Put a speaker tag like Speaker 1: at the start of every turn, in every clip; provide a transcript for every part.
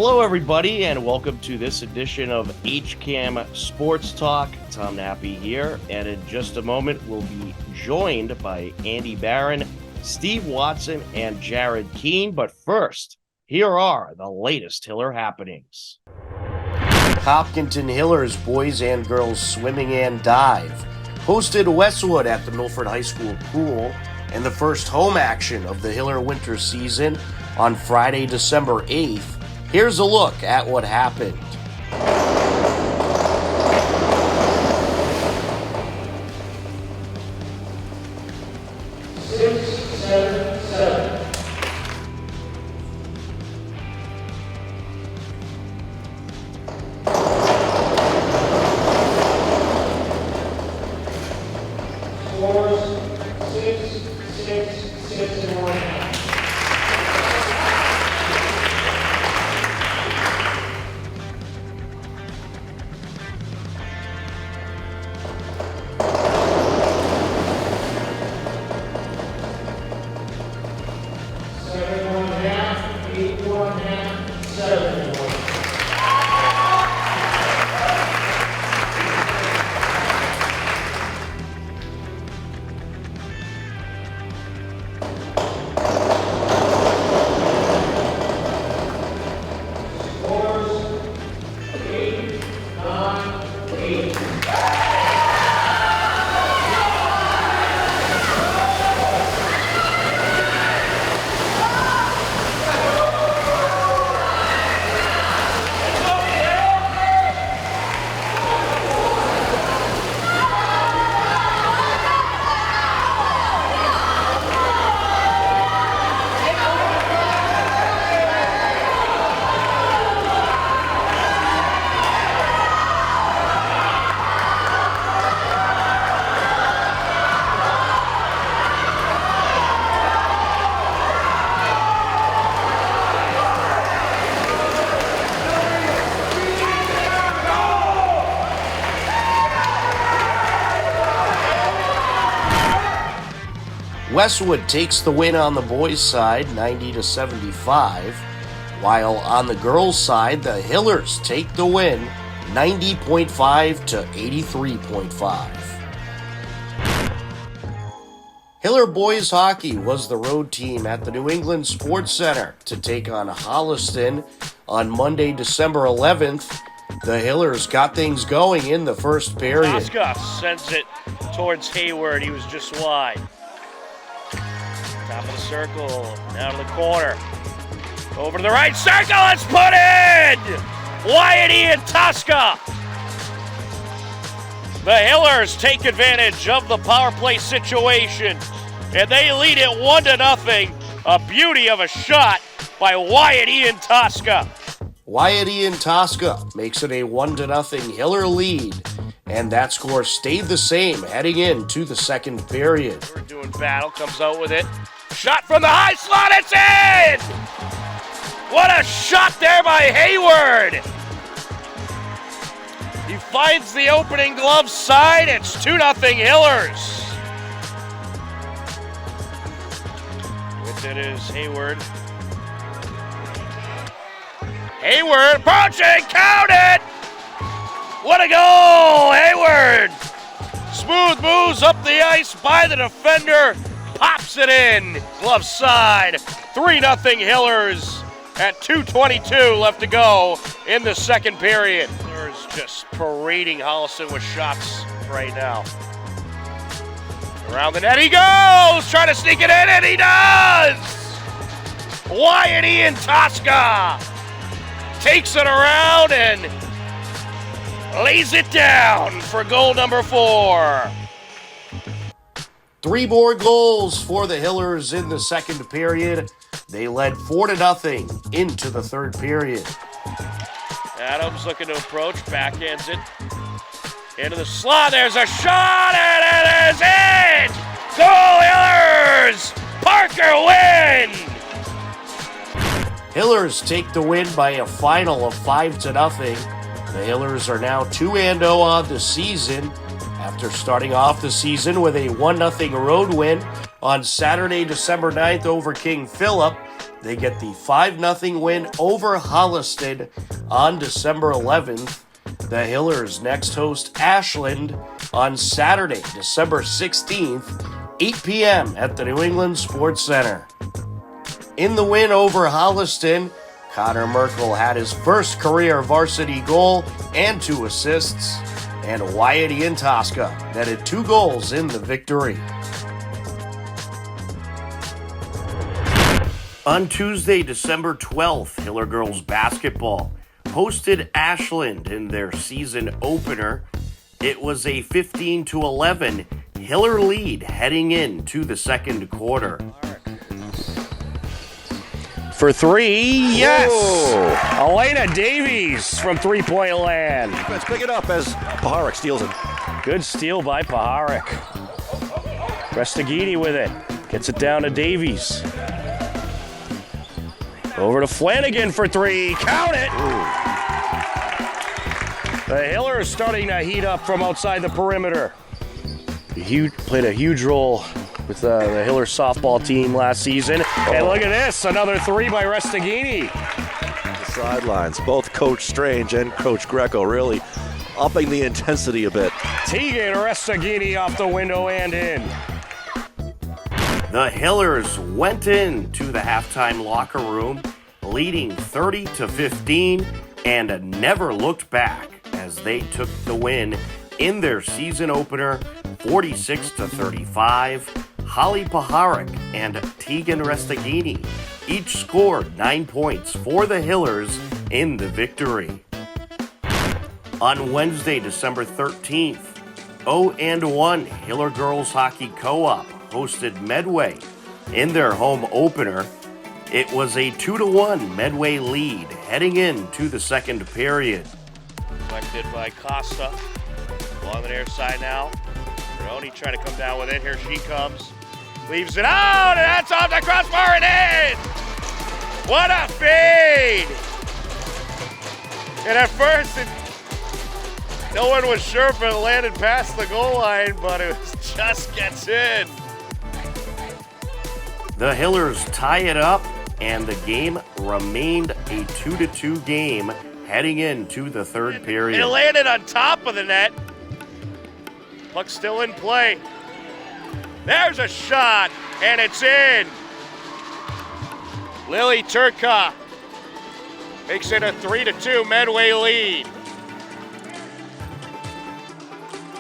Speaker 1: Hello, everybody, and welcome to this edition of HCAM Sports Talk. Tom Nappy here, and in just a moment, we'll be joined by Andy Barron, Steve Watson, and Jared Keene. But first, here are the latest Hiller happenings. Hopkinton Hillers boys and girls swimming and dive hosted Westwood at the Milford High School pool in the first home action of the Hiller winter season on Friday, December 8th. Here's a look at what happened. Westwood takes the win on the boys' side, 90-75, while on the girls' side, the Hillers take the win, 90.5 to 83.5. Hiller boys hockey was the road team at the New England Sports Center to take on Holliston on Monday, December 11th. The Hillers got things going in the first period.
Speaker 2: Tosca sends it towards Hayward. He was just wide. Top of the circle, down to the corner. Over to the right circle, it's put in! Wyatt and Tosca. The Hillers take advantage of the power play situation, and they lead it 1-0. A beauty of a shot by Wyatt Ian Tosca.
Speaker 1: Wyatt Ian Tosca makes it a 1-0 Hiller lead, and that score stayed the same heading into the second period.
Speaker 2: We're doing battle, comes out with it. Shot from the high slot, it's in! What a shot there by Hayward! He finds the opening glove side, it's 2-0 Hillers. With it is Hayward. Hayward approaching, count it! What a goal, Hayward! Smooth moves up the ice by the defender, pops it in, glove side, 3-0 Hillers at 2:22 left to go in the second period. Hillers just parading Holliston with shots right now. Around the net he goes, trying to sneak it in, and he does! Wyatt Ian Tosca takes it around and lays it down for goal number 4.
Speaker 1: 3 more goals for the Hillers in the second period. They led 4-0 into the third period.
Speaker 2: Adams looking to approach, backhands it into the slot. There's a shot, and it is in! Goal Hillers! Parker win!
Speaker 1: Hillers take the win by a final of 5-0. The Hillers are now 2-0 on the season after starting off the season with a 1-0 road win on Saturday, December 9th over King Philip. they get the 5-0 win over Holliston on December 11th. The Hillers next host Ashland on Saturday, December 16th, 8 p.m. at the New England Sports Center. In the win over Holliston, Connor Merkel had his first career varsity goal and 2 assists, and Wyatt Iantosca netted 2 goals in the victory. On Tuesday, December 12th, Hiller girls basketball hosted Ashland in their season opener. It was a 15-11 Hiller lead heading into the second quarter.
Speaker 2: For 3, yes!
Speaker 3: Whoa.
Speaker 2: Elena Davies from three-point land.
Speaker 3: Let's pick it up as Paharik steals it.
Speaker 2: Good steal by Paharik. Restaghini with it. Gets it down to Davies. Over to Flanagan for 3. Count it!
Speaker 3: Ooh.
Speaker 2: The Hiller is starting to heat up from outside the perimeter. Played a huge role with the Hiller softball team last season. And look at this, another 3 by Restaghini.
Speaker 3: The sidelines, both Coach Strange and Coach Greco really upping the intensity a bit.
Speaker 2: Tegan Restaghini off the window and in.
Speaker 1: The Hillers went into the halftime locker room leading 30-15 and never looked back as they took the win in their season opener 46-35. Holly Paharik and Tegan Restaghini each scored 9 points for the Hillers in the victory. On Wednesday, December 13th, 0-1 Hiller Girls Hockey Co-op hosted Medway in their home opener. It was a 2-1 Medway lead heading into the second period.
Speaker 2: Collected by Costa. Along the near side now. Baroni trying to come down with it. Here she comes. Leaves it out, and that's off the crossbar and in! What a fade! And at first, no one was sure if it landed past the goal line, but it just gets in.
Speaker 1: The Hillers tie it up, and the game remained a 2-2 game heading into the third period.
Speaker 2: It landed on top of the net. Puck still in play. There's a shot, and it's in. Lily Turka makes it a 3-2 Medway lead.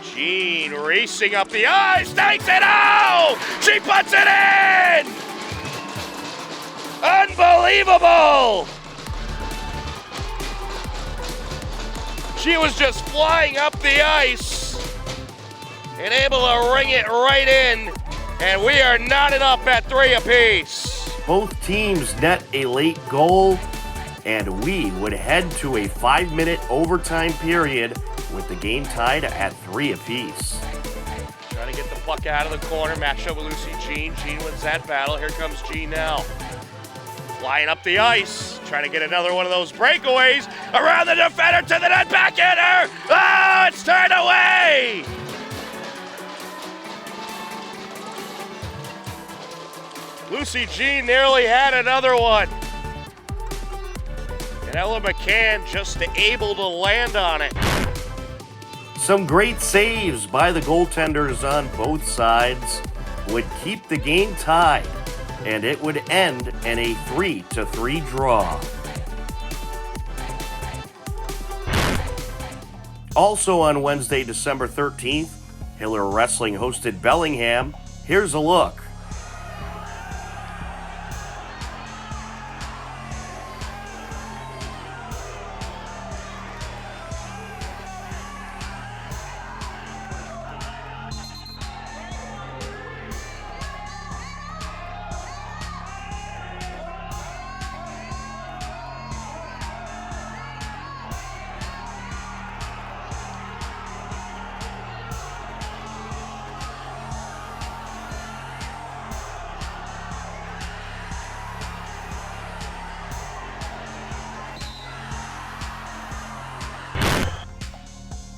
Speaker 2: Jean racing up the ice, takes it out! She puts it in! Unbelievable! She was just flying up the ice and able to ring it right in, and we are knotted up at 3 apiece.
Speaker 1: Both teams net a late goal, and we would head to a 5-minute overtime period with the game tied at 3 apiece.
Speaker 2: Trying to get the puck out of the corner, matched up with Lucy Jean. Jean wins that battle. Here comes Jean now. Flying up the ice, trying to get another one of those breakaways. Around the defender to the net, back in her! Oh, it's turned away! Lucy Jean nearly had another one. And Ella McCann just able to land on it.
Speaker 1: Some great saves by the goaltenders on both sides would keep the game tied, and it would end in a 3-3 draw. Also on Wednesday, December 13th, Hiller Wrestling hosted Bellingham. Here's a look.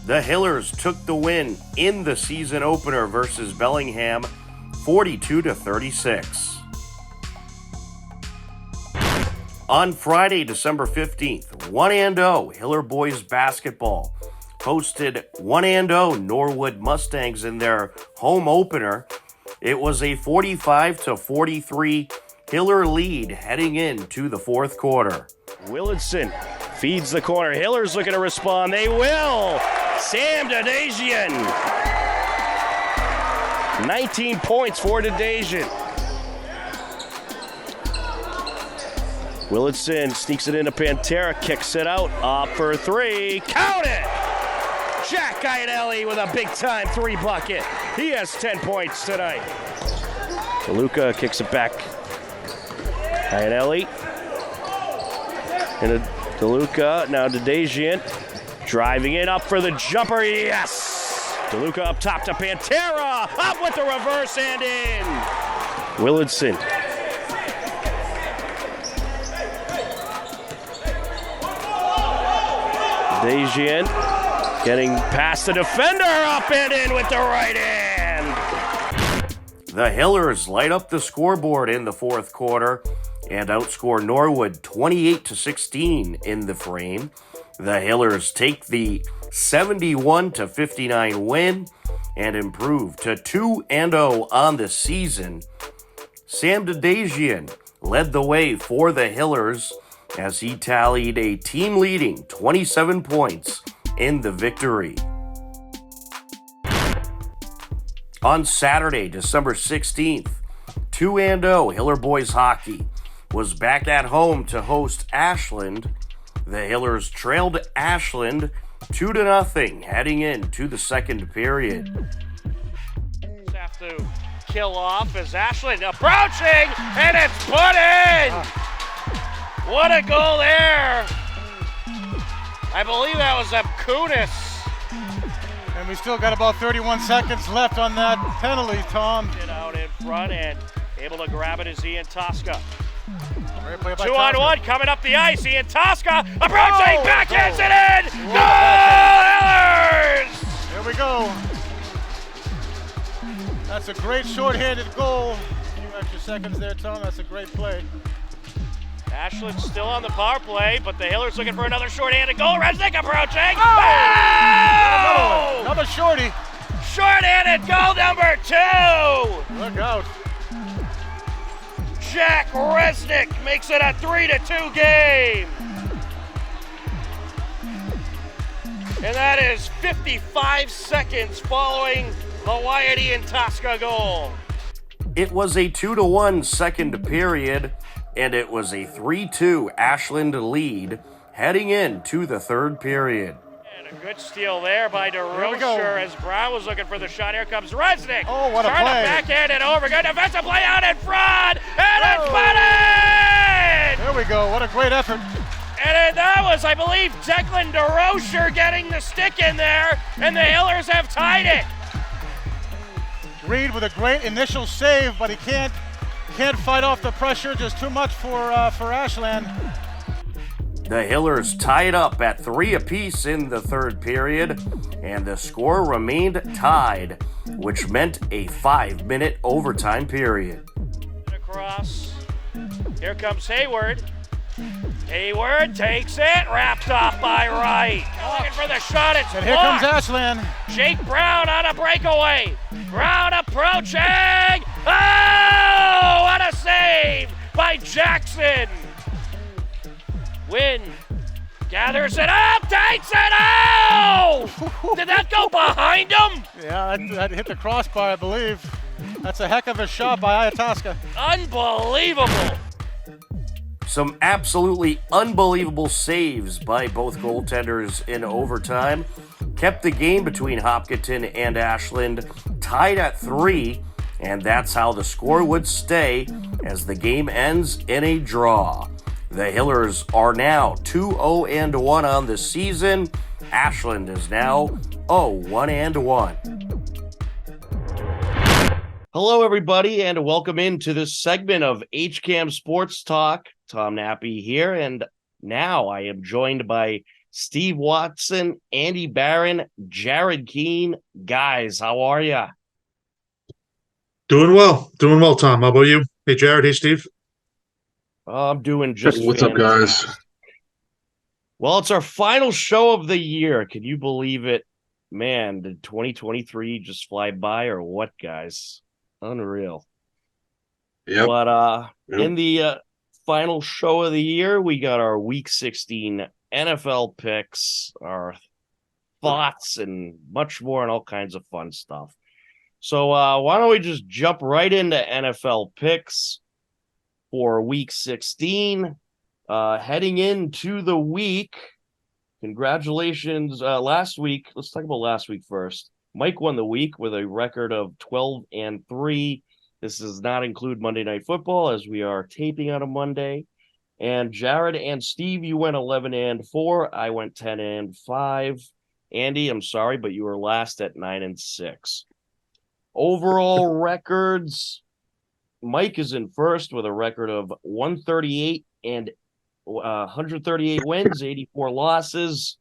Speaker 1: The Hillers took the win in the season opener versus Bellingham, 42-36. On Friday, December 15th, 1-0 Hiller Boys Basketball hosted 1-0 Norwood Mustangs in their home opener. It was a 45-43 Hiller lead heading into the fourth quarter.
Speaker 4: Willardson feeds the corner. Hiller's looking to respond. They will. Sam Dadajian. 19 points for Dadajian. Willardson sneaks it into Pantera, kicks it out, up for three, count it! Jack Iannelli with a big-time three bucket. He has 10 points tonight. DeLuca kicks it back. Iannelli. And DeLuca, now Dadajian, driving it up for the jumper, yes! DeLuca up top to Pantera, up with the reverse and in! Willardson. Dadajian getting past the defender, up and in with the right hand.
Speaker 1: The Hillers light up the scoreboard in the fourth quarter and outscore Norwood 28-16 in the frame. The Hillers take the 71-59 win and improve to 2-0 on the season. Sam Dadajian led the way for the Hillers as he tallied a team-leading 27 points in the victory. On Saturday, December 16th, 2-0 Hiller Boys Hockey was back at home to host Ashland. The Hillers trailed Ashland 2-0 heading into the second period.
Speaker 2: Have to kill off as Ashland approaching, and it's put in! What a goal there! I believe that was Kunis.
Speaker 5: And we still got about 31 seconds left on that penalty, Tom.
Speaker 2: Get out in front and able to grab it is Ian Tosca.
Speaker 5: Great play by
Speaker 2: 2-on-1 coming up the ice. Ian Tosca approaching, backhands it in! Goal, Hillers!
Speaker 5: Here we go. That's a great short-handed goal. A few extra seconds there, Tom. That's a great play.
Speaker 2: Ashland's still on the power play, but the Hillers looking for another short-handed goal. Resnick approaching.
Speaker 5: Oh! Another shorty.
Speaker 2: Short-handed goal number 2.
Speaker 5: Look out.
Speaker 2: Jack Resnick makes it a 3-2 game. And that is 55 seconds following the Wyatt Ian Tosca goal.
Speaker 1: It was a 2-1 second period, and it was a 3-2 Ashland lead heading into the third period.
Speaker 2: And a good steal there by DeRocher as Brown was looking for the shot. Here comes Resnick.
Speaker 5: Oh, what a
Speaker 2: Trying
Speaker 5: play.
Speaker 2: to backhand it over. Good defensive play out in front. And it's put in!
Speaker 5: There we go. What a great effort.
Speaker 2: And that was, I believe, Declan DeRocher getting the stick in there. And the Hillers have tied it.
Speaker 5: Reed with a great initial save, but he can't fight off the pressure. Just too much for Ashland.
Speaker 1: The Hillers tied up at 3 apiece in the third period, and the score remained tied, which meant a 5-minute overtime period.
Speaker 2: Across. Here comes Hayward. Hayward takes it, wrapped up by Wright. Looking for the shot, it's
Speaker 5: And here
Speaker 2: blocked.
Speaker 5: comes Ashland.
Speaker 2: Jake Brown on a breakaway. Brown approaching. Oh, what a save by Jackson. Wynn gathers it up, takes it out. Did that go behind him?
Speaker 5: Yeah, that hit the crossbar, I believe. That's a heck of a shot by Iataska.
Speaker 2: Unbelievable.
Speaker 1: Some absolutely unbelievable saves by both goaltenders in overtime kept the game between Hopkinton and Ashland tied at 3, and that's how the score would stay as the game ends in a draw. The Hillers are now 2-0-1 on the season. Ashland is now 0-1-1.
Speaker 6: Hello, everybody, and welcome into this segment of HCAM Sports Talk. Tom Nappy here, and now I am joined by Steve Watson, Andy Barron, Jared Keene. Guys, how are ya?
Speaker 7: Doing well, Tom. How about you? Hey, Jared. Hey, Steve.
Speaker 1: I'm doing just
Speaker 7: What's up, guys?
Speaker 1: fantastic. Well, it's our final show of the year. Can you believe it? Man, did 2023 just fly by or what, guys? Unreal.
Speaker 7: Yep.
Speaker 1: But
Speaker 7: Yep.
Speaker 1: in the final show of the year, we got our Week 16 NFL picks, our thoughts, and much more, and all kinds of fun stuff. So why don't we just jump right into NFL picks for Week 16? Heading into the week, congratulations. Last week, let's talk about last week first. Mike won the week with a record of 12-3. This does not include Monday Night Football, as we are taping on a Monday. And Jared and Steve, you went 11-4. I went 10-5. Andy, I'm sorry, but you were last at 9-6. Overall records, Mike is in first with a record of 138 and 138 wins, 84 losses.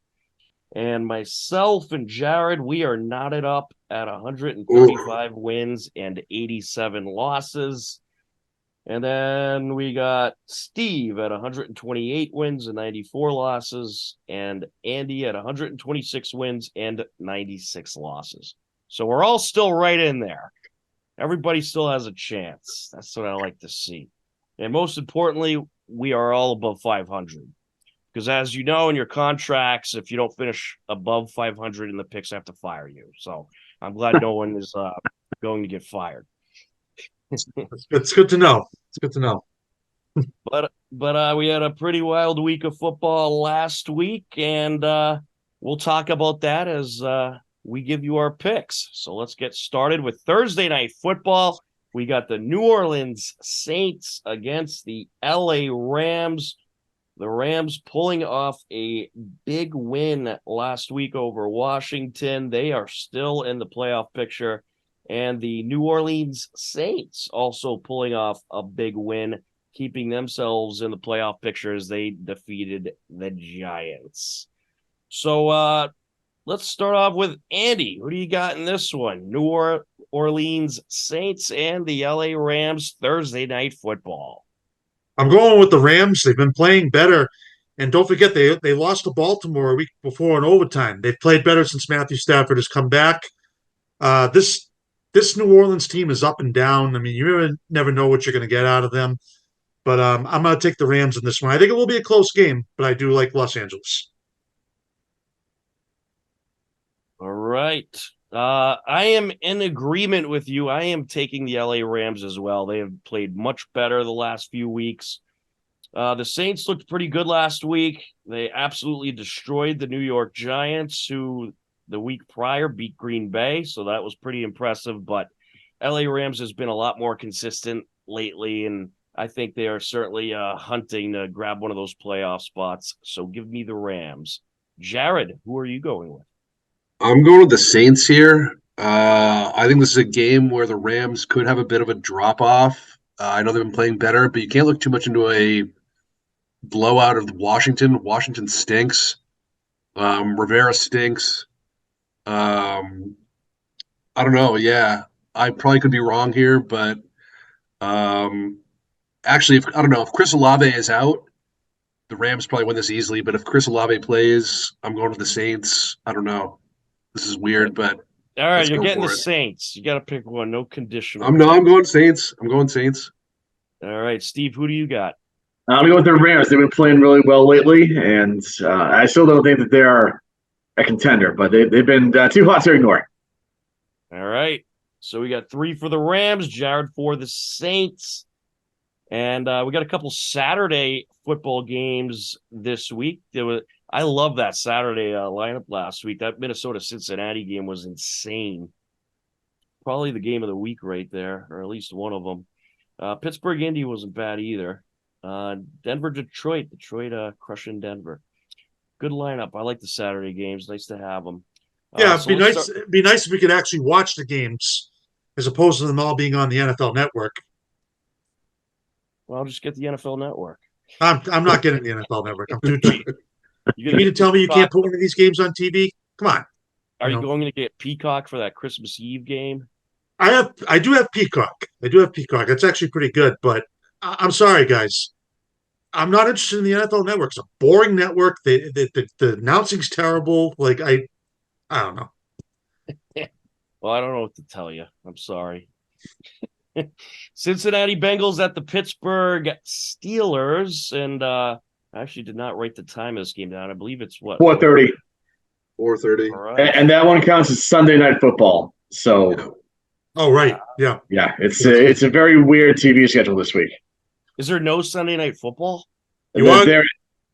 Speaker 1: And myself and Jared, we are knotted up at 135 wins and 87 losses. And then we got Steve at 128 wins and 94 losses, and Andy at 126 wins and 96 losses. So we're all still right in there. Everybody still has a chance. That's what I like to see. And most importantly, we are all above 500. Because as you know, in your contracts, if you don't finish above 500 in the picks, I have to fire you. So I'm glad no one is going to get fired.
Speaker 7: It's good to know. It's good to know.
Speaker 1: But we had a pretty wild week of football last week, and we'll talk about that as we give you our picks. So let's get started with Thursday Night Football. We got the New Orleans Saints against the LA Rams. The Rams pulling off a big win last week over Washington. They are still in the playoff picture. And the New Orleans Saints also pulling off a big win, keeping themselves in the playoff picture as they defeated the Giants. So let's start off with Andy. Who do you got in this one? New Orleans Saints and the LA Rams, Thursday Night Football.
Speaker 7: I'm going with the Rams. They've been playing better. And don't forget, they lost to Baltimore a week before in overtime. They've played better since Matthew Stafford has come back. This New Orleans team is up and down. I mean, you never know what you're going to get out of them. But I'm going to take the Rams in this one. I think it will be a close game, but I do like Los Angeles.
Speaker 1: All right. I am in agreement with you. I am taking the LA Rams as well. They have played much better the last few weeks. The Saints looked pretty good last week. They absolutely destroyed the New York Giants, who the week prior beat Green Bay, so that was pretty impressive. But LA Rams has been a lot more consistent lately, and I think they are certainly hunting to grab one of those playoff spots. So give me the Rams. Jared, who are you going with?
Speaker 8: I'm going with the Saints here. I think this is a game where the Rams could have a bit of a drop off. I know they've been playing better, but you can't look too much into a blowout of Washington. Washington stinks. Rivera stinks. I don't know. Yeah, I probably could be wrong here, but actually, I don't know. If Chris Olave is out, the Rams probably win this easily. But if Chris Olave plays, I'm going to the Saints. I don't know. This is weird, but
Speaker 1: all right, you're getting the Saints. You got to pick one. No conditional.
Speaker 8: I'm going Saints. I'm going Saints.
Speaker 1: All right, Steve, who do you got?
Speaker 9: I'm going with the Rams. They've been playing really well lately, and I still don't think that they are a contender, but they've been too hot to ignore.
Speaker 1: All right, so we got 3 for the Rams, Jared for the Saints, and we got a couple Saturday football games this week. I love that Saturday lineup last week. That Minnesota-Cincinnati game was insane. Probably the game of the week right there, or at least one of them. Pittsburgh-Indy wasn't bad either. Denver-Detroit. Detroit crushing Denver. Good lineup. I like the Saturday games. Nice to have them.
Speaker 7: Yeah, it'd be nice if we could actually watch the games as opposed to them all being on the NFL Network.
Speaker 1: Well, I'll just get the NFL Network.
Speaker 7: I'm not getting the NFL Network. I'm too cheap. You mean to tell me you can't put one of these games on TV? Come on.
Speaker 1: Are you going to get Peacock for that Christmas Eve game?
Speaker 7: I do have Peacock. It's actually pretty good, but I'm sorry, guys. I'm not interested in the NFL Network. It's a boring network. The announcing's terrible. Like I don't know.
Speaker 1: Well, I don't know what to tell you. I'm sorry. Cincinnati Bengals at the Pittsburgh Steelers, and I actually did not write the time of this game down. I believe it's what
Speaker 9: 4:30,
Speaker 8: 4:30.
Speaker 1: All right.
Speaker 9: and that one counts as Sunday Night Football. So
Speaker 7: Oh right, yeah.
Speaker 9: it's a very weird TV schedule this week.
Speaker 1: Is there no Sunday Night Football?
Speaker 7: You want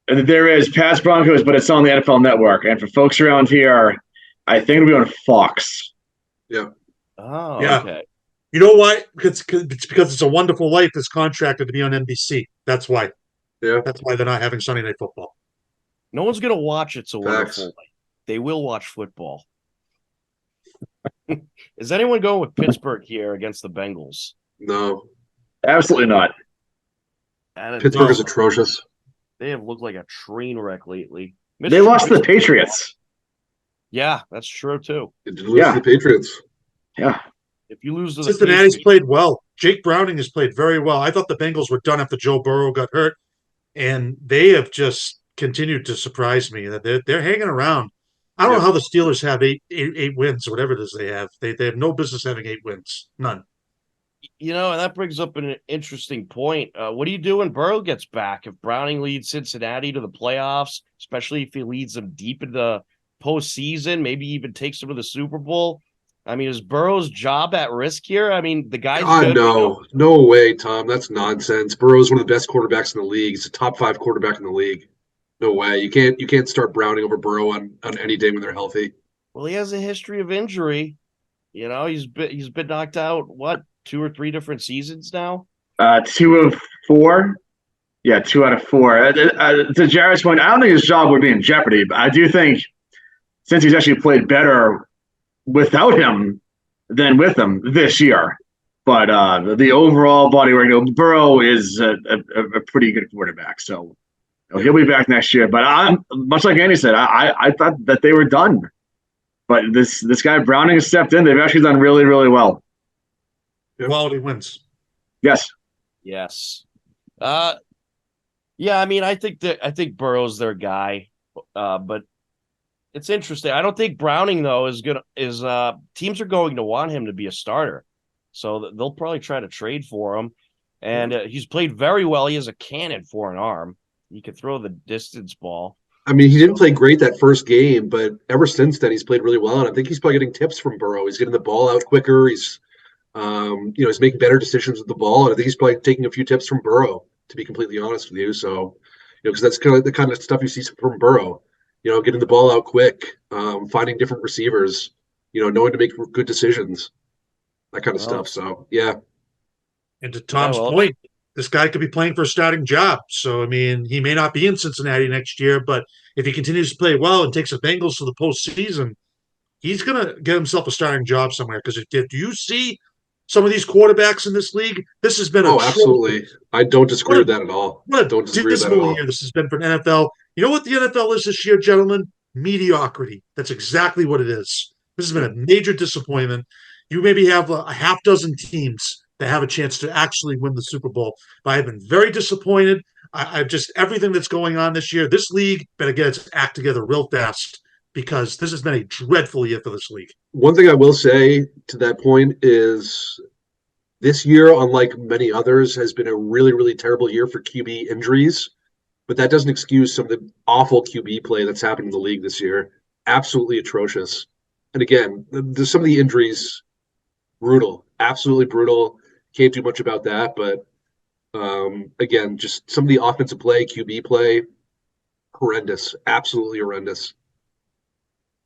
Speaker 9: There is Pats Broncos, but it's on the NFL Network. And for folks around here, I think it'll be on Fox.
Speaker 8: Yeah.
Speaker 1: Oh,
Speaker 7: Yeah.
Speaker 1: okay.
Speaker 7: You know why? Because It's a Wonderful Life is contracted to be on NBC. That's why.
Speaker 8: Yeah.
Speaker 7: That's why they're not having Sunday Night Football.
Speaker 1: No one's gonna watch It's a
Speaker 8: Facts.
Speaker 1: Wonderful Life. They will watch football. Is anyone going with Pittsburgh here against the Bengals?
Speaker 8: No.
Speaker 9: Absolutely not.
Speaker 1: And
Speaker 8: Pittsburgh is atrocious.
Speaker 1: They have looked like a train wreck lately.
Speaker 9: They lost to the Patriots.
Speaker 1: Yeah, that's true too.
Speaker 8: It did lose to the Patriots.
Speaker 9: Yeah.
Speaker 1: If you lose to the
Speaker 7: Cincinnati's
Speaker 1: Patriots,
Speaker 7: played well. Jake Browning has played very well. I thought the Bengals were done after Joe Burrow got hurt, and they have just continued to surprise me. That they're hanging around. I don't know how the Steelers have eight wins or whatever it is they have. They have no business having 8 wins. None.
Speaker 1: and that brings up an interesting point. What do you do when Burrow gets back? If Browning leads Cincinnati to the playoffs, especially if he leads them deep into the postseason, maybe even takes them to the Super Bowl. I mean, is Burrow's job at risk here? I mean, the guy's good.
Speaker 8: No way, Tom. That's nonsense. Burrow's one of the best quarterbacks in the league. He's a top 5 quarterback in the league. No way. You can't start Browning over Burrow on any day when they're healthy.
Speaker 1: Well, he has a history of injury. He's been knocked out, 2 or 3 different seasons now?
Speaker 9: 2 of 4. Yeah, 2 out of 4. To Jared's point, I don't think his job would be in jeopardy, but I do think since he's actually played better without him than with him this year. But the overall body work, Burrow is a pretty good quarterback. So he'll be back next year. But I'm much like Andy said, I thought that they were done. But this guy Browning has stepped in. They've actually done really, really well.
Speaker 7: Quality wins.
Speaker 9: Yes.
Speaker 1: Yes. Yeah, I mean, I think Burrow's their guy. But it's interesting. I don't think Browning though teams are going to want him to be a starter. So they'll probably try to trade for him. And he's played very well. He has a cannon for an arm. He can throw the distance ball.
Speaker 8: I mean, he didn't play great that first game, but ever since then, he's played really well. And I think he's probably getting tips from Burrow. He's getting the ball out quicker. He's, he's making better decisions with the ball. And I think he's probably taking a few tips from Burrow, to be completely honest with you. So, because that's kind of the kind of stuff you see from Burrow. Getting the ball out quick, finding different receivers, knowing to make good decisions, that kind of stuff. So, yeah.
Speaker 7: And to Tom's point, this guy could be playing for a starting job. So, I mean, he may not be in Cincinnati next year, but if he continues to play well and takes the Bengals to the postseason, he's going to get himself a starting job somewhere. Because do you see some of these quarterbacks in this league? This has been
Speaker 8: absolutely. I don't disagree with that at all.
Speaker 7: What a dismal year this has been for an NFL. You know what the NFL is this year, gentlemen? Mediocrity. That's exactly what it is. This has been a major disappointment. You maybe have a half dozen teams that have a chance to actually win the Super Bowl. But I've been very disappointed. I've just everything that's going on this year. This league better get its act together real fast because this has been a dreadful year for this league.
Speaker 8: One thing I will say to that point is this year, unlike many others, has been a really, really terrible year for QB injuries. But that doesn't excuse some of the awful QB play that's happened in the league this year. Absolutely atrocious. And again, there's some of the injuries, brutal, absolutely brutal. Can't do much about that. But again, just some of the offensive play, QB play, horrendous, absolutely horrendous.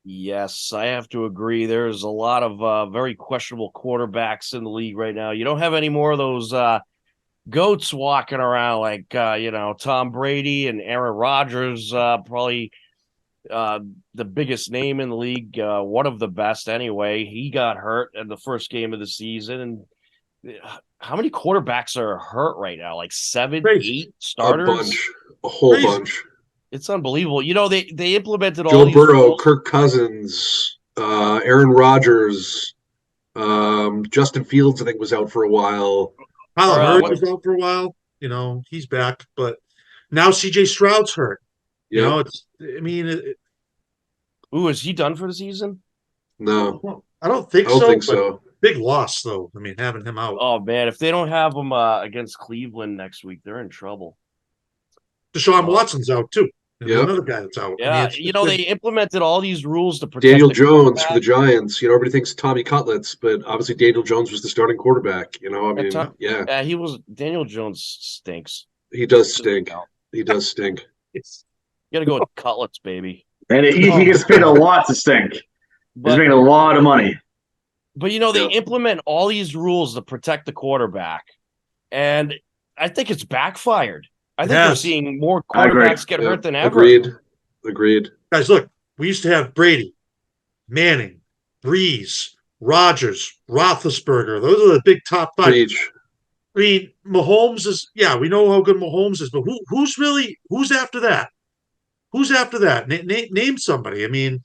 Speaker 1: Yes, I have to agree. There's a lot of very questionable quarterbacks in the league right now. You don't have any more of those goats walking around like Tom Brady and Aaron Rodgers, probably the biggest name in the league, one of the best anyway. He got hurt in the first game of the season. And how many quarterbacks are hurt right now? Like 7, 8 starters?
Speaker 8: A whole bunch.
Speaker 1: It's unbelievable. They implemented all
Speaker 8: Joe
Speaker 1: these
Speaker 8: Burrow,
Speaker 1: rules.
Speaker 8: Kirk Cousins, Aaron Rodgers, Justin Fields, I think, was out for a while.
Speaker 7: Kyler Murray was out for a while. He's back, but Now C.J. Stroud's hurt. You
Speaker 8: Yeah.
Speaker 7: know,
Speaker 1: Ooh, is he done for the season?
Speaker 8: No,
Speaker 7: I don't think
Speaker 8: I don't
Speaker 7: so.
Speaker 8: think
Speaker 7: but
Speaker 8: so.
Speaker 7: Big loss, though. I mean, having him out.
Speaker 1: Oh man, if they don't have him against Cleveland next week, they're in trouble.
Speaker 7: Deshaun Watson's out too. There's
Speaker 8: Yep.
Speaker 7: another guy that's out. I mean,
Speaker 1: Yeah,
Speaker 7: it's
Speaker 1: they implemented all these rules to protect
Speaker 8: Daniel
Speaker 1: the
Speaker 8: Jones for the
Speaker 1: quarterback.
Speaker 8: Giants. Everybody thinks Tommy Cutlets, but obviously Daniel Jones was the starting quarterback. I mean, yeah.
Speaker 1: Daniel Jones stinks.
Speaker 8: He does stink. He does stink.
Speaker 1: You got to go with cutlets, baby.
Speaker 9: And he gets paid a lot to stink. He's making a lot of money.
Speaker 1: But they implement all these rules to protect the quarterback, and I think it's backfired. I think we're seeing more quarterbacks get hurt than ever.
Speaker 8: Agreed.
Speaker 7: Guys, look, we used to have Brady, Manning, Breeze, Rodgers, Roethlisberger. Those are the big top five.
Speaker 8: Preach.
Speaker 7: I mean, Mahomes is, we know how good Mahomes is, but who's after that? Who's after that? Name somebody. I mean,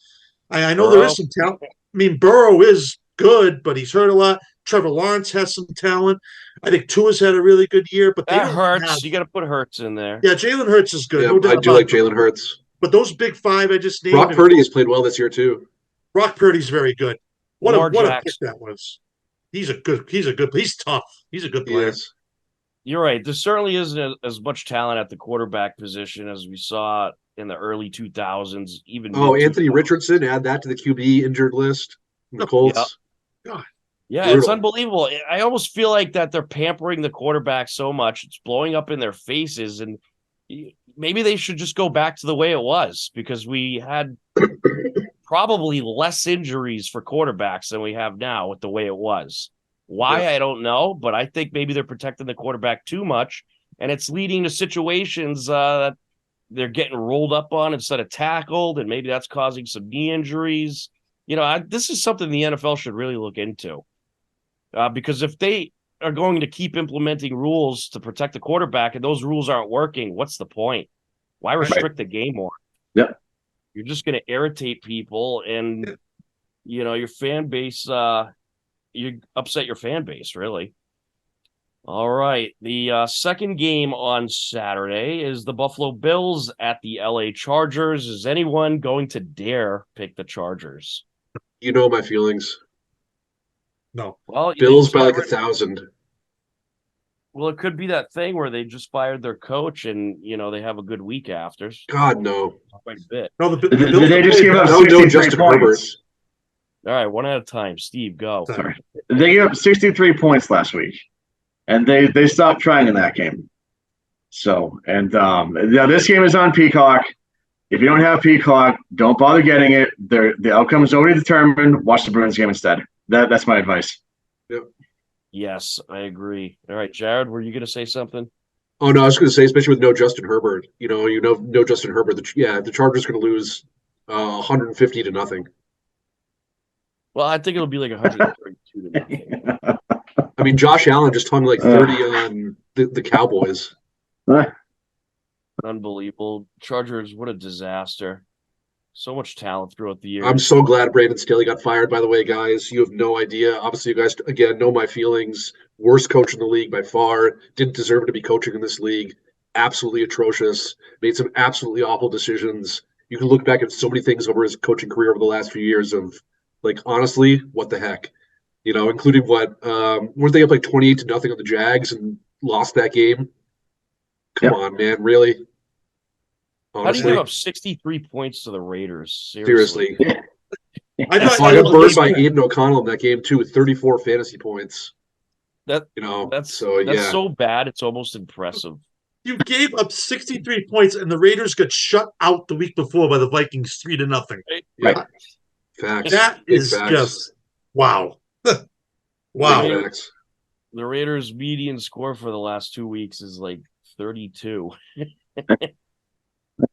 Speaker 7: I know there is some talent. I mean, Burrow is good, but he's hurt a lot. Trevor Lawrence has some talent. I think Tua's had a really good year, but
Speaker 1: that hurts. You got to put Hurts in there.
Speaker 7: Yeah, Jalen Hurts is good.
Speaker 8: Yeah,
Speaker 7: no doubt
Speaker 8: I do like Jalen Hurts.
Speaker 7: But those big five I just named.
Speaker 8: Brock Purdy has played well this year too.
Speaker 7: Brock Purdy's very good. What a pick that was. He's tough. He's a good player.
Speaker 1: You're right. There certainly isn't as much talent at the quarterback position as we saw in the early 2000s. Even
Speaker 8: Anthony Richardson, add that to the QB injured list. The Colts.
Speaker 1: Yeah, it's unbelievable. I almost feel like that they're pampering the quarterback so much. It's blowing up in their faces, and maybe they should just go back to the way it was, because we had probably less injuries for quarterbacks than we have now with the way it was. Why, I don't know, but I think maybe they're protecting the quarterback too much, and it's leading to situations that they're getting rolled up on instead of tackled, and maybe that's causing some knee injuries. This is something the NFL should really look into, because if they are going to keep implementing rules to protect the quarterback and those rules aren't working, what's the point? Why restrict the game more?
Speaker 9: Yeah.
Speaker 1: You're just going to irritate people, and, your fan base, you upset your fan base, really. All right. The second game on Saturday is the Buffalo Bills at the LA Chargers. Is anyone going to dare pick the Chargers?
Speaker 8: You know my feelings.
Speaker 7: No.
Speaker 1: Well,
Speaker 8: Bills by like 1,000.
Speaker 1: Well, it could be that thing where they just fired their coach and, they have a good week after.
Speaker 8: God, no.
Speaker 1: Quite a bit.
Speaker 7: No,
Speaker 9: did they just give up 63 points?
Speaker 1: All right, one at a time. Steve, go.
Speaker 9: Sorry. They gave up 63 points last week, and they stopped trying in that game. So, and now this game is on Peacock. If you don't have Peacock, don't bother getting it. The outcome is already determined. Watch the Bruins game instead. That's my advice.
Speaker 8: Yep.
Speaker 1: Yes, I agree. All right, Jared, were you going to say something?
Speaker 8: Oh, no, I was going to say, especially with no Justin Herbert. No Justin Herbert. The Chargers are going to lose 150 to nothing.
Speaker 1: Well, I think it'll be like 132 to nothing.
Speaker 8: I mean, Josh Allen just hung like 30 on the Cowboys.
Speaker 1: Unbelievable. Chargers, what a disaster. So much talent throughout the year.
Speaker 8: I'm so glad Brandon Staley got fired, by the way, guys. You have no idea. Obviously, you guys, again, know my feelings. Worst coach in the league by far. Didn't deserve to be coaching in this league. Absolutely atrocious. Made some absolutely awful decisions. You can look back at so many things over his coaching career over the last few years of, honestly, what the heck? Including weren't they up like 28 to nothing on the Jags and lost that game? Come on, man. Really? Honestly.
Speaker 1: How do you give up 63 points to the Raiders?
Speaker 8: Seriously.
Speaker 7: I
Speaker 8: got burned by Aiden O'Connell in that game too with 34 fantasy points.
Speaker 1: That's so bad. It's almost impressive.
Speaker 7: You gave up 63 points, and the Raiders got shut out the week before by the Vikings 3-0.
Speaker 8: Right. Facts.
Speaker 7: That is just wow. Wow.
Speaker 1: The Raiders' median score for the last 2 weeks is like 32.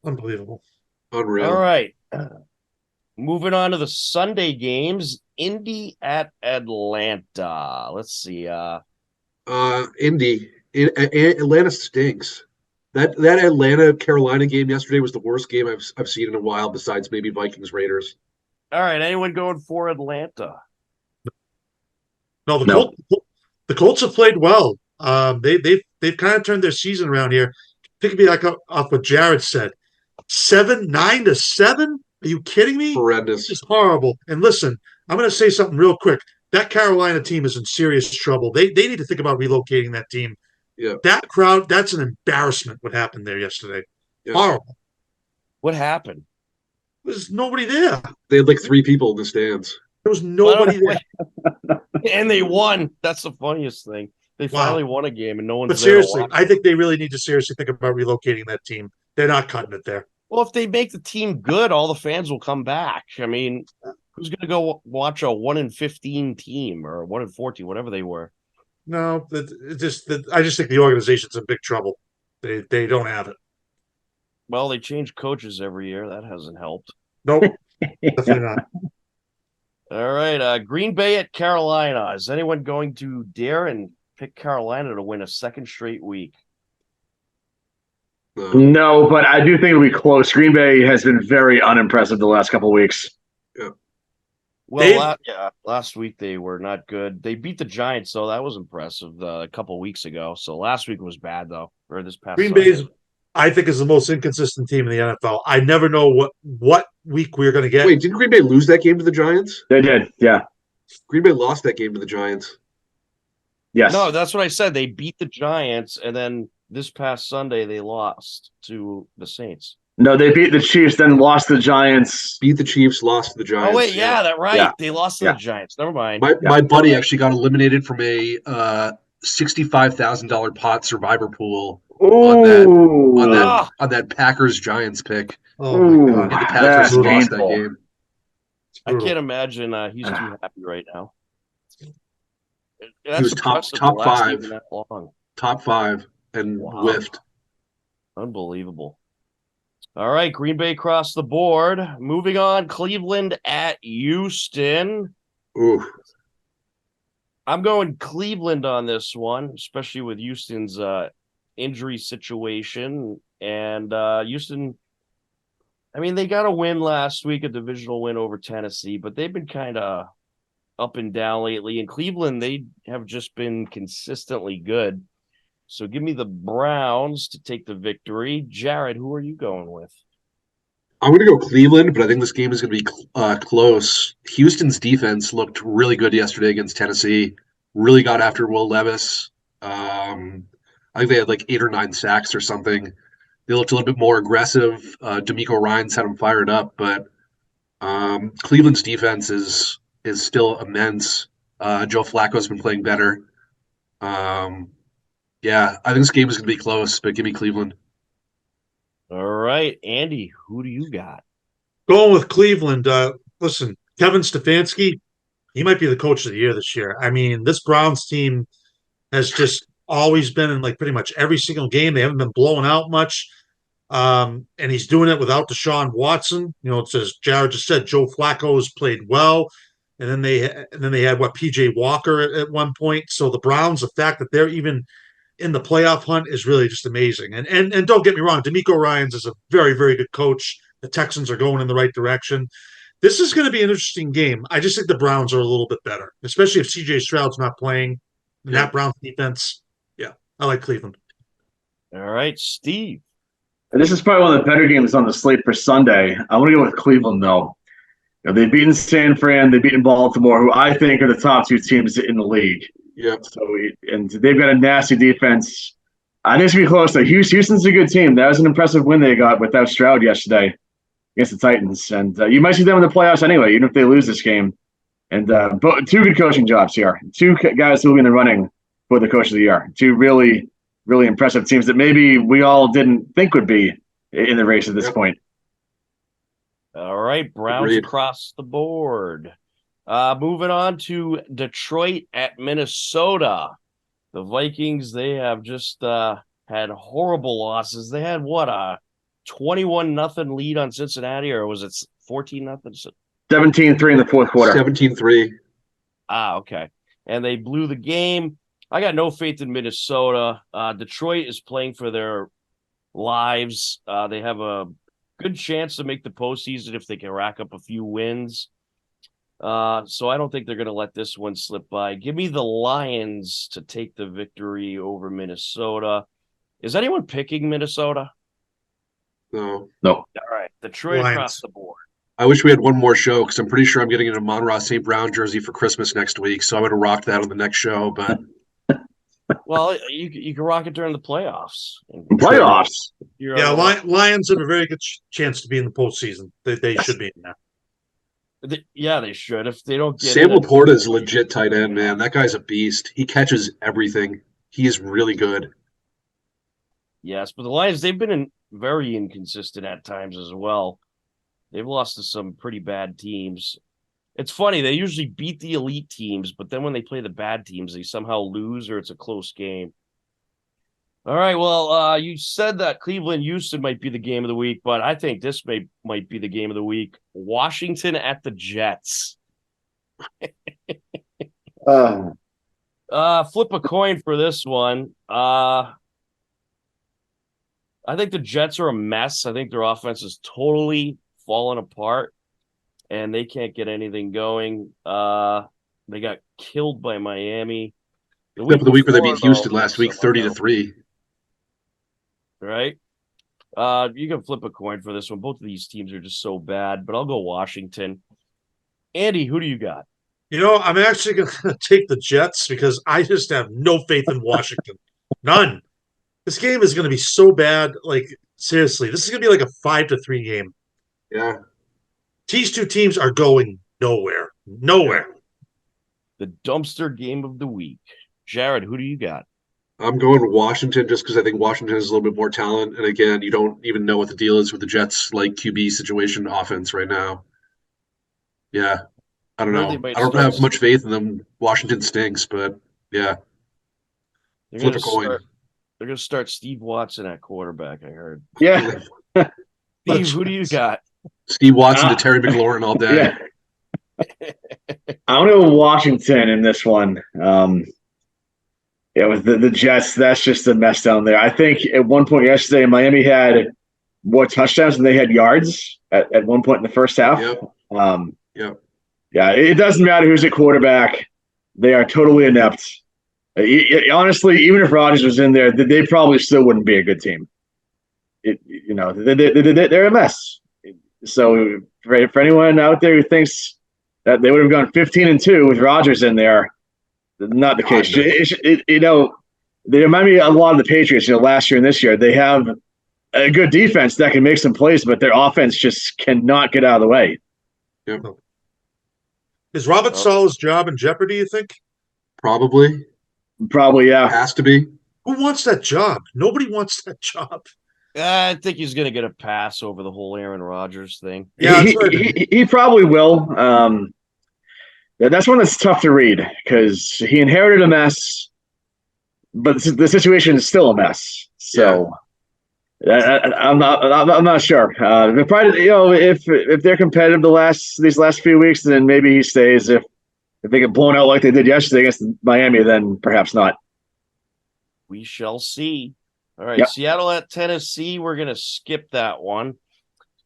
Speaker 7: Unbelievable.
Speaker 8: Unreal.
Speaker 1: All right. Moving on to the Sunday games. Indy at Atlanta. Let's see.
Speaker 8: Indy. Atlanta stinks. That Atlanta Carolina game yesterday was the worst game I've seen in a while, besides maybe Vikings Raiders.
Speaker 1: All right. Anyone going for Atlanta?
Speaker 7: No, the Colts have played well. They've kind of turned their season around here. piggyback off what Jared said. 9-7? Are you kidding me?
Speaker 8: Horrendous.
Speaker 7: This is horrible. And listen, I'm going to say something real quick. That Carolina team is in serious trouble. They need to think about relocating that team.
Speaker 8: Yeah.
Speaker 7: That crowd, that's an embarrassment what happened there yesterday.
Speaker 8: Yeah.
Speaker 7: Horrible.
Speaker 1: What happened?
Speaker 7: There's nobody there.
Speaker 8: They had like 3 people in the stands.
Speaker 7: There was nobody there.
Speaker 1: And they won. That's the funniest thing. They finally won a game and no one's
Speaker 7: But
Speaker 1: there.
Speaker 7: seriously, I think they really need to seriously think about relocating that team. They're not cutting it there.
Speaker 1: Well, if they make the team good, all the fans will come back. I mean, who's going to go watch a 1-15 team or 1-14, whatever they were?
Speaker 7: No, I just think the organization's in big trouble. They don't have it.
Speaker 1: Well, they change coaches every year. That hasn't helped.
Speaker 7: Nope, definitely not.
Speaker 1: All right, Green Bay at Carolina. Is anyone going to dare and pick Carolina to win a second straight week?
Speaker 9: No, but I do think it'll be close. Green Bay has been very unimpressive the last couple of weeks.
Speaker 8: Yeah.
Speaker 1: Well, last week they were not good. They beat the Giants, so that was impressive a couple of weeks ago. So last week was bad, though, or this past
Speaker 7: Green
Speaker 1: Sunday.
Speaker 7: Bay's, I think, is the most inconsistent team in the NFL. I never know what week we're going to get.
Speaker 8: Wait, didn't Green Bay lose that game to the Giants?
Speaker 9: They did, yeah.
Speaker 8: Green Bay lost that game to the Giants.
Speaker 9: Yes.
Speaker 1: No, that's what I said. They beat the Giants, and then this past Sunday they lost to the Saints.
Speaker 9: No, they beat the Chiefs, then lost the Giants.
Speaker 8: Beat the Chiefs, lost to the Giants.
Speaker 1: Oh wait, yeah, that's right.
Speaker 9: Yeah.
Speaker 1: They lost to the Giants. Never mind.
Speaker 8: My buddy actually got eliminated from a $65,000 pot survivor pool on that Packers Giants pick.
Speaker 7: Oh my God!
Speaker 8: And the Packers lost that game.
Speaker 1: I can't imagine he's too happy right now.
Speaker 8: He was top 5, top 5, and whiffed.
Speaker 1: Unbelievable. All right, Green Bay across the board. Moving on, Cleveland at Houston.
Speaker 8: Ooh.
Speaker 1: I'm going Cleveland on this one, especially with Houston's injury situation. And Houston, I mean, they got a win last week, a divisional win over Tennessee, but they've been kind of up and down lately. In Cleveland, they have just been consistently good. So give me the Browns to take the victory. Jared, who are you going with?
Speaker 8: I'm going to go Cleveland, but I think this game is going to be close. Houston's defense looked really good yesterday against Tennessee. Really got after Will Levis. I think they had like 8 or 9 sacks or something. They looked a little bit more aggressive. D'Amico Ryans had them fired up, but Cleveland's defense is still immense. Joe Flacco's been playing better. Yeah, I think this game is going to be close, but give me Cleveland.
Speaker 1: All right, Andy, who do you got?
Speaker 7: Going with Cleveland. Listen, Kevin Stefanski, he might be the coach of the year this year. I mean, this Browns team has just always been in like pretty much every single game. They haven't been blowing out much. And he's doing it without Deshaun Watson. You know, it's as Jared just said, Joe Flacco has played well. And then they had PJ Walker at one point. So the Browns, the fact that they're even in the playoff hunt is really just amazing. And don't get me wrong, D'Amico Ryans is a very, very good coach. The Texans are going in the right direction. This is going to be an interesting game. I just think the Browns are a little bit better, especially if CJ Stroud's not playing. And that Browns defense, yeah, I like Cleveland.
Speaker 1: All right, Steve.
Speaker 9: This is probably one of the better games on the slate for Sunday. I want to go with Cleveland, though. You know, they've beaten San Fran, they've beaten Baltimore, who I think are the top 2 teams in the league.
Speaker 8: Yep.
Speaker 9: So and they've got a nasty defense. I think it's going to be close. Though. Houston's a good team. That was an impressive win they got without Stroud yesterday against the Titans. And you might see them in the playoffs anyway, even if they lose this game. And 2 good coaching jobs here. 2 guys who will be in the running for the coach of the year. 2 really, really impressive teams that maybe we all didn't think would be in the race at this point.
Speaker 1: All right, Browns across the board. Moving on to Detroit at Minnesota. The Vikings, they have just had horrible losses. They had, a 21-0 lead on Cincinnati, or was it 14-0?
Speaker 9: 17-3 in the fourth quarter.
Speaker 8: 17-3.
Speaker 1: Okay. And they blew the game. I got no faith in Minnesota. Detroit is playing for their lives. They have a good chance to make the postseason if they can rack up a few wins. So I don't think they're going to let this one slip by. Give me the Lions to take the victory over Minnesota. Is anyone picking Minnesota?
Speaker 8: No.
Speaker 1: All right, Detroit
Speaker 7: Lions.
Speaker 1: across the board.
Speaker 8: I wish we had one more show because I'm pretty sure I'm getting a Monroe St. Brown jersey for Christmas next week. So I would have rocked that on the next show. But
Speaker 1: Well, you can rock it during the playoffs.
Speaker 9: Playoffs.
Speaker 7: Yeah, Lions have a very good chance to be in the postseason. They should be in there.
Speaker 1: Yeah, they should. If they don't get
Speaker 8: Sam
Speaker 1: in,
Speaker 8: Laporta is a legit tight end, man. That guy's a beast. He catches everything. He is really good.
Speaker 1: yes, but the Lions, they've been very inconsistent at times as well. They've lost to some pretty bad teams. It's funny, they usually beat the elite teams, but then when they play the bad teams, they somehow lose or it's a close game. All right, well, you said that Cleveland Houston might be the game of the week, but I think this might be the game of the week. Washington at the Jets. Flip a coin for this one. I think the Jets are a mess. I think their offense is totally fallen apart, and they can't get anything going. They got killed by Miami.
Speaker 8: Except for the week where they beat Houston
Speaker 1: though,
Speaker 8: last week, 30-3.
Speaker 1: Right? You can flip a coin for this one. Both of these teams are just so bad, but I'll go Washington. Andy, who do you got?
Speaker 7: I'm actually going to take the Jets because I just have no faith in Washington. None. This game is going to be so bad. Like, seriously, this is going to be like a 5-3 game.
Speaker 8: Yeah.
Speaker 7: These two teams are going nowhere. Nowhere.
Speaker 1: The dumpster game of the week. Jared, who do you got?
Speaker 8: I'm going Washington just because I think Washington has a little bit more talent. And again, you don't even know what the deal is with the Jets' like QB situation offense right now. Yeah. I don't know. I don't have much faith in them. Washington stinks, but yeah. Flip a coin.
Speaker 1: They're going to start Steve Watson at quarterback, I heard.
Speaker 9: Yeah.
Speaker 1: Steve, who do you got?
Speaker 8: Steve Watson to Terry McLaurin all day.
Speaker 9: Yeah. I'm going to go Washington in this one. With the Jets, that's just a mess down there. I think at one point yesterday, Miami had more touchdowns than they had yards at one point in the first half.
Speaker 8: Yep.
Speaker 9: Yeah, it doesn't matter who's at quarterback. They are totally inept. Honestly, even if Rodgers was in there, they probably still wouldn't be a good team. They're a mess. So for anyone out there who thinks that they would have gone 15-2 with Rodgers in there, not the case. They remind me a lot of the Patriots. Last year and this year, they have a good defense that can make some plays, but their offense just cannot get out of the way.
Speaker 8: Yep.
Speaker 7: Is Robert Sala's job in jeopardy, you think?
Speaker 8: Probably,
Speaker 9: yeah.
Speaker 8: Has to be.
Speaker 7: Who wants that job? Nobody wants that job.
Speaker 1: I think he's going to get a pass over the whole Aaron Rodgers thing.
Speaker 9: Yeah, he probably will. That's one that's tough to read because he inherited a mess, but the situation is still a mess. So I'm not sure. Probably, if they're competitive these last few weeks, then maybe he stays. If they get blown out like they did yesterday against Miami, then perhaps not.
Speaker 1: We shall see. All right,
Speaker 9: Yep.
Speaker 1: Seattle at Tennessee. We're going to skip that one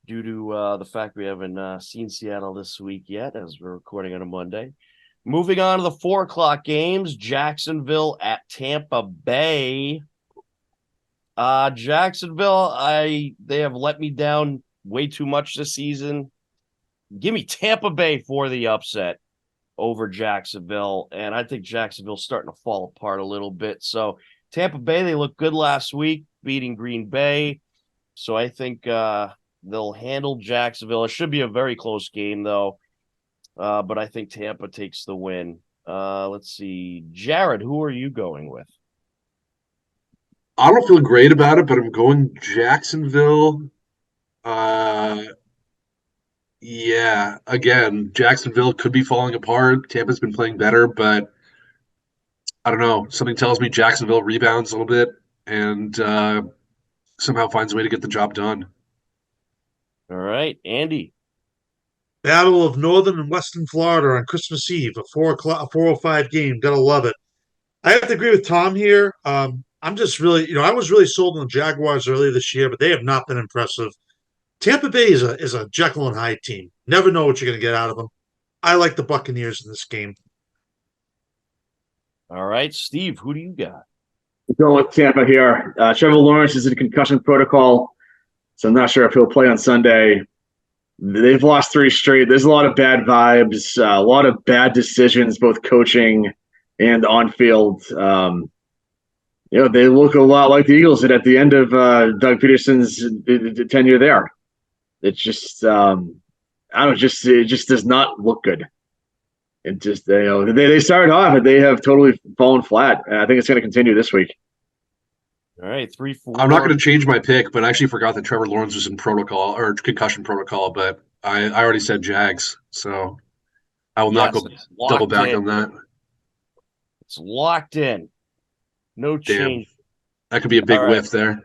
Speaker 1: due to the fact we haven't seen Seattle this week yet as we're recording on a Monday. Moving on to the 4:00 games, Jacksonville at Tampa Bay. Jacksonville, they have let me down way too much this season. Give me Tampa Bay for the upset over Jacksonville, and I think Jacksonville's starting to fall apart a little bit. So Tampa Bay, they looked good last week, beating Green Bay. So I think they'll handle Jacksonville. It should be a very close game, though. But I think Tampa takes the win. Let's see. Jared, who are you going with?
Speaker 8: I don't feel great about it, but I'm going Jacksonville. Yeah, again, Jacksonville could be falling apart. Tampa's been playing better, but I don't know. Something tells me Jacksonville rebounds a little bit and somehow finds a way to get the job done.
Speaker 1: All right, Andy.
Speaker 7: Battle of Northern and Western Florida on Christmas Eve, a 4:05 game. Gotta love it. I have to agree with Tom here. I'm just really, I was really sold on the Jaguars earlier this year, but they have not been impressive. Tampa Bay is a Jekyll and Hyde team. Never know what you're going to get out of them. I like the Buccaneers in this game.
Speaker 1: All right, Steve, who do you got?
Speaker 9: Going with Tampa here. Trevor Lawrence is in concussion protocol, so I'm not sure if he'll play on Sunday. They've lost 3 straight. There's a lot of bad vibes, a lot of bad decisions, both coaching and on field. They look a lot like the Eagles did at the end of Doug Peterson's tenure there. It's just, it just does not look good. It just, they started off, but they have totally fallen flat. And I think it's going to continue this week.
Speaker 1: All right, 3-4.
Speaker 8: I'm not going to change my pick, but I actually forgot that Trevor Lawrence was in protocol or concussion protocol, but I already said Jags, so I will not go double back on that.
Speaker 1: It's locked in. No change.
Speaker 8: Damn. That could be a big whiff there.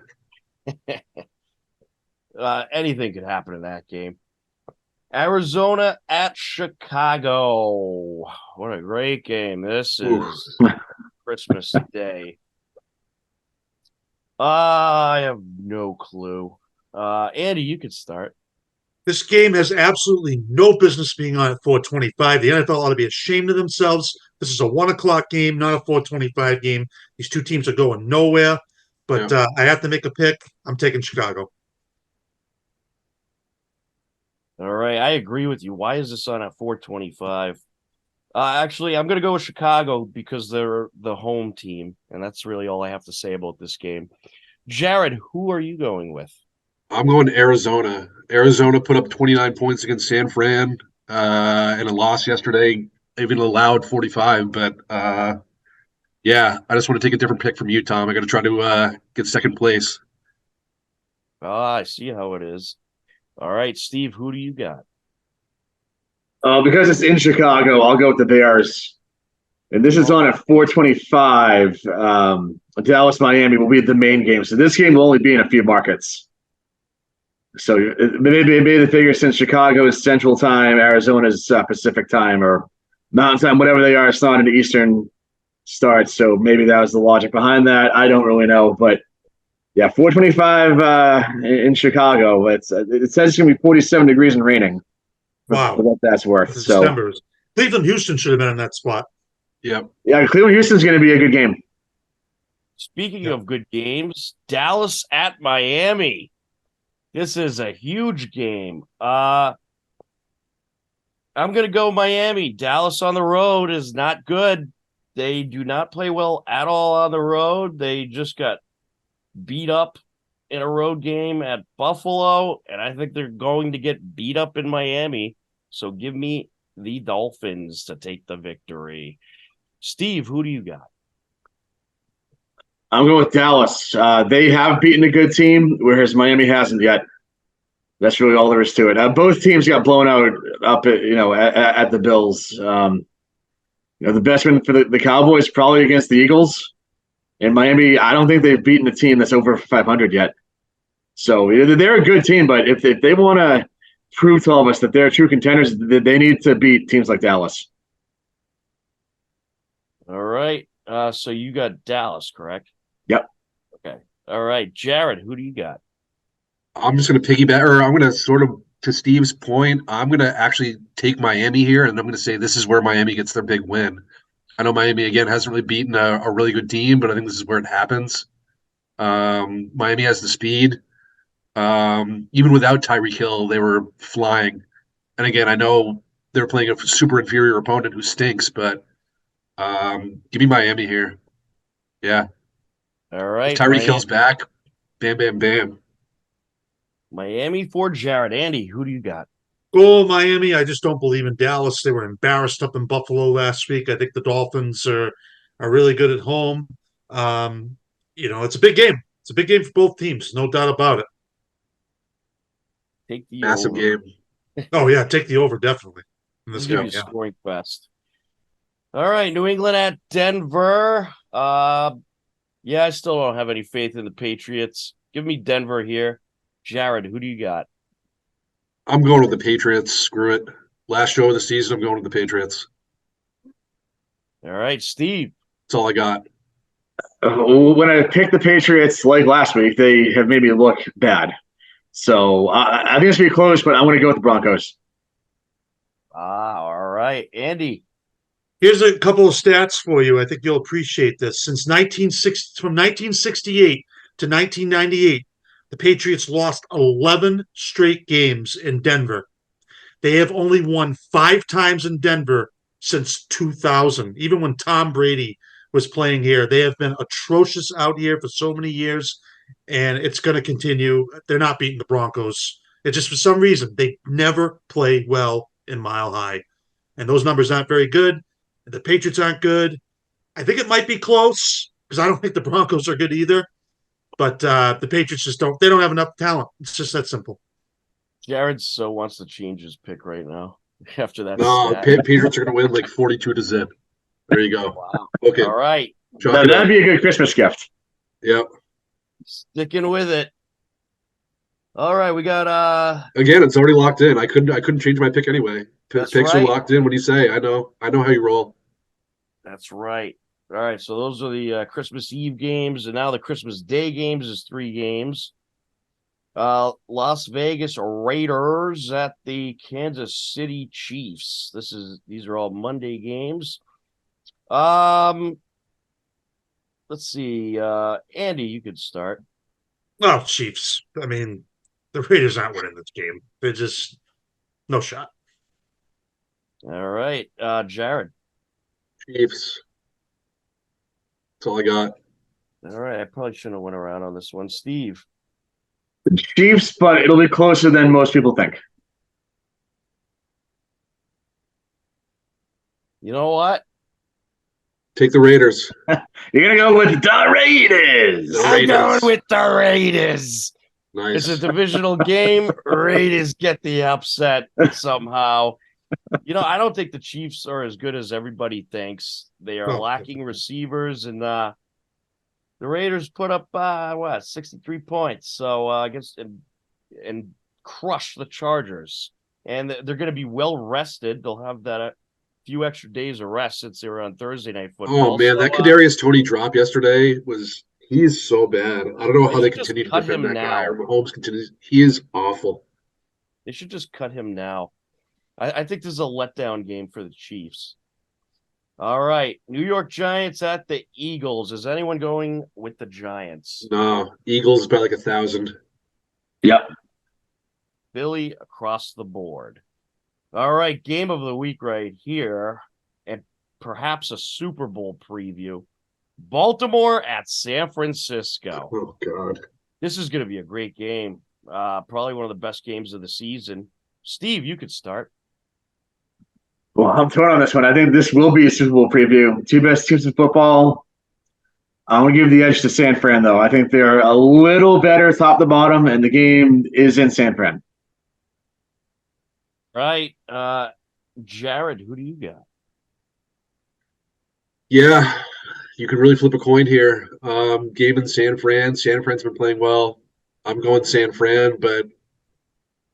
Speaker 1: Anything could happen in that game. Arizona at Chicago. What a great game. This is Christmas Day. I have no clue. Andy, you could start.
Speaker 7: This game has absolutely no business being on at 4:25. The NFL ought to be ashamed of themselves. This is a 1:00 game, not a 4:25 game. These two teams are going nowhere. But I have to make a pick. I'm taking Chicago.
Speaker 1: All right, I agree with you. Why is this on at 4:25? Actually, I'm going to go with Chicago because they're the home team, and that's really all I have to say about this game. Jared, who are you going with?
Speaker 8: I'm going to Arizona. Arizona put up 29 points against San Fran in a loss yesterday, even allowed 45. But, I just want to take a different pick from you, Tom. I got to try to get second place.
Speaker 1: I see how it is. All right, Steve, who do you got?
Speaker 9: Because it's in Chicago, I'll go with the Bears. And this is on at 4:25. Dallas, Miami will be the main game. So this game will only be in a few markets. So maybe the figure since Chicago is Central Time, Arizona is Pacific Time or Mountain Time, whatever they are. It's not an Eastern start. So maybe that was the logic behind that. I don't really know. But, 4:25 in Chicago. It says it's going to be 47 degrees and raining.
Speaker 7: Wow.
Speaker 9: For what that's worth. So
Speaker 7: Cleveland, Houston should have been in that spot.
Speaker 8: Yep.
Speaker 9: Yeah, Cleveland, Houston's going to be a good game.
Speaker 1: Speaking of good games, Dallas at Miami. This is a huge game. I'm going to go Miami. Dallas on the road is not good. They do not play well at all on the road. They just got beat up in a road game at Buffalo, and I think they're going to get beat up in Miami. So give me the Dolphins to take the victory. Steve, who do you got?
Speaker 9: I'm going with Dallas. They have beaten a good team, whereas Miami hasn't yet. That's really all there is to it. Both teams got blown out up at the Bills. The best win for the Cowboys probably against the Eagles. And Miami, I don't think they've beaten a team that's over 500 yet. So they're a good team, but if they want to prove to all of us that they're true contenders, they need to beat teams like Dallas.
Speaker 1: All right. So you got Dallas, correct?
Speaker 9: Yep.
Speaker 1: Okay. All right. Jared, who do you got?
Speaker 8: I'm just going to piggyback, or I'm going to sort of, to Steve's point, I'm going to actually take Miami here, and I'm going to say this is where Miami gets their big win. I know Miami, again, hasn't really beaten a really good team, but I think this is where it happens. Miami has the speed. Even without Tyreek Hill, they were flying. And again, I know they're playing a super inferior opponent who stinks, but give me Miami here. Yeah.
Speaker 1: All right.
Speaker 8: If Tyreek Hill's back, bam, bam, bam.
Speaker 1: Miami for Jared. Andy, who do you got?
Speaker 7: Go Miami. I just don't believe in Dallas. They were embarrassed up in Buffalo last week. I think the Dolphins are really good at home. It's a big game. It's a big game for both teams, no doubt about it.
Speaker 1: Take the
Speaker 8: massive
Speaker 1: over.
Speaker 8: game.
Speaker 7: Oh yeah, take the over definitely. In
Speaker 1: This
Speaker 7: this
Speaker 1: give
Speaker 7: game,
Speaker 1: you scoring fest. All right, New England at Denver. I still don't have any faith in the Patriots. Give me Denver here. Jared, who do you got?
Speaker 8: I'm going with the Patriots. Screw it. Last show of the season, I'm going with the Patriots.
Speaker 1: All right, Steve.
Speaker 8: That's all I got.
Speaker 9: When I picked the Patriots like last week, they have made me look bad. So I think it's going to be close, but I'm going to go with the Broncos.
Speaker 1: All right. Andy.
Speaker 7: Here's a couple of stats for you. I think you'll appreciate this. From 1968 to 1998, the Patriots lost 11 straight games in Denver. They have only won 5 times in Denver since 2000. Even when Tom Brady was playing here, they have been atrocious out here for so many years, and it's going to continue. They're not beating the Broncos. It's just for some reason they never play well in Mile High, and those numbers aren't very good. The Patriots aren't good. I think it might be close because I don't think the Broncos are good either. But the Patriots just don't. They don't have enough talent. It's just that simple.
Speaker 1: Jared so wants to change his pick right now after that
Speaker 8: No,
Speaker 1: stat.
Speaker 8: Patriots are going to win like 42-0. There you go.
Speaker 1: Wow.
Speaker 8: Okay.
Speaker 1: All right.
Speaker 9: That'd be a good Christmas gift.
Speaker 8: Yep.
Speaker 1: Sticking with it. All right, we got
Speaker 8: Again, it's already locked in. I couldn't change my pick anyway.
Speaker 1: That's
Speaker 8: Picks
Speaker 1: right.
Speaker 8: are locked in. What do you say? I know how you roll.
Speaker 1: That's right. All right, so those are the Christmas Eve games, and now the Christmas Day games is 3 games. Las Vegas Raiders at the Kansas City Chiefs. These are all Monday games. Let's see. Andy, you could start.
Speaker 7: Oh, Chiefs. I mean, the Raiders aren't winning this game. They're just no shot.
Speaker 1: All right. Jared.
Speaker 8: Chiefs. That's all I got.
Speaker 1: All right. I probably shouldn't have went around on this one. Steve.
Speaker 9: The Chiefs, but it'll be closer than most people think.
Speaker 1: You know what?
Speaker 8: Take the Raiders.
Speaker 9: You're going to go with the Raiders.
Speaker 1: I'm going with the Raiders.
Speaker 8: Nice.
Speaker 1: It's a divisional game. Raiders get the upset somehow. I don't think the Chiefs are as good as everybody thinks. They are lacking receivers, and the Raiders put up 63 points. So against and crush the Chargers, and they're going to be well rested. They'll have that few extra days of rest since they were on Thursday Night Football.
Speaker 8: Oh man, that Kadarius Toney drop yesterday he's so bad. I don't know how they continue to defend that guy. Or Mahomes continues. He is awful.
Speaker 1: They should just cut him now. I think this is a letdown game for the Chiefs. All right. New York Giants at the Eagles. Is anyone going with the Giants?
Speaker 8: No. Eagles by like 1,000.
Speaker 9: Yep.
Speaker 1: Philly across the board. All right. Game of the week right here. And perhaps a Super Bowl preview. Baltimore at San Francisco.
Speaker 8: Oh, God.
Speaker 1: This is going to be a great game. Probably one of the best games of the season. Steve, you could start.
Speaker 9: Well, I'm torn on this one. I think this will be a Super Bowl preview. 2 best teams in football. I'm going to give the edge to San Fran, though. I think they're a little better top to bottom, and the game is in San Fran.
Speaker 1: Right. Jared, who do you got?
Speaker 8: Yeah, you could really flip a coin here. Game in San Fran. San Fran's been playing well. I'm going San Fran, but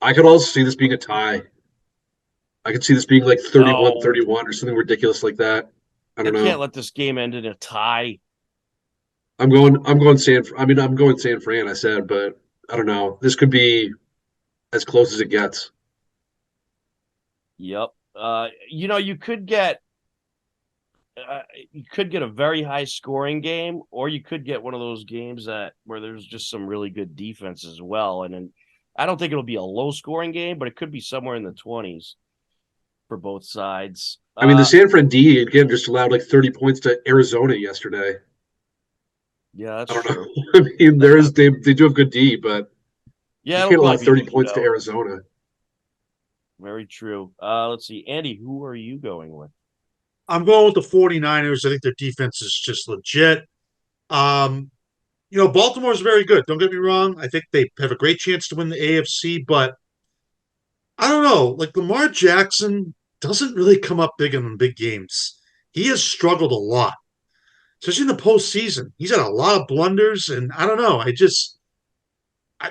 Speaker 8: I could also see this being a tie. I could see this being like 31-31 or something ridiculous like that. I don't know.
Speaker 1: Can't let this game end in a tie.
Speaker 8: I'm going San Fran, I said, but I don't know. This could be as close as it gets.
Speaker 1: Yep. You could get a very high scoring game, or you could get one of those games where there's just some really good defense as well. And then I don't think it'll be a low scoring game, but it could be somewhere in the 20s for both sides.
Speaker 8: I mean, the San Fran D again just allowed like 30 points to Arizona yesterday.
Speaker 1: Yeah, that's
Speaker 8: I don't
Speaker 1: true.
Speaker 8: know. I mean, they do have good D, but
Speaker 1: yeah,
Speaker 8: you can't allow 30 points to Arizona.
Speaker 1: Very true. Let's see, Andy, who are you going with?
Speaker 7: I'm going with the 49ers. I think their defense is just legit. Baltimore's very good. Don't get me wrong. I think they have a great chance to win the AFC, but I don't know. Like Lamar Jackson doesn't really come up big in big games. He has struggled a lot, especially in the postseason. He's had a lot of blunders, and I don't know.